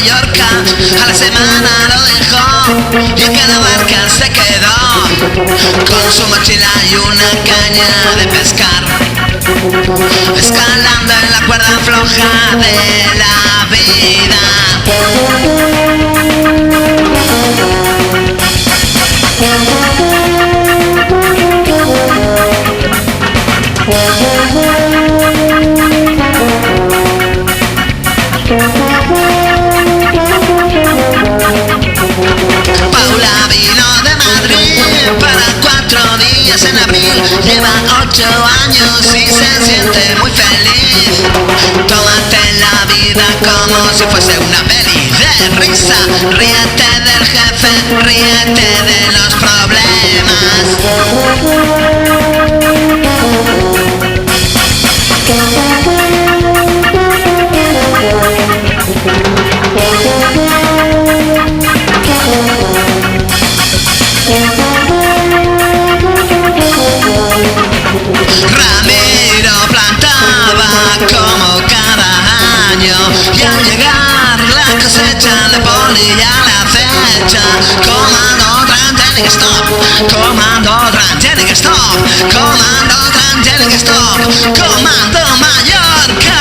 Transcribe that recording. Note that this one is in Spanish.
Mallorca, a la semana lo dejó y en cada barca se quedó con su mochila y una caña de pescar, escalando en la cuerda floja de la vida. Paula vino de Madrid para 4 días en abril. Lleva 8 años y se siente muy feliz. Tómate la vida como si fuese una peli de risa. Ríete del jefe, ríete de los problemas. Ramiro plantaba como cada año y al llegar la cosecha le ponía la fecha. Comando Transgenic Stop, Comando Transgenic Stop, Comando Transgenic Stop, Comando Mallorca.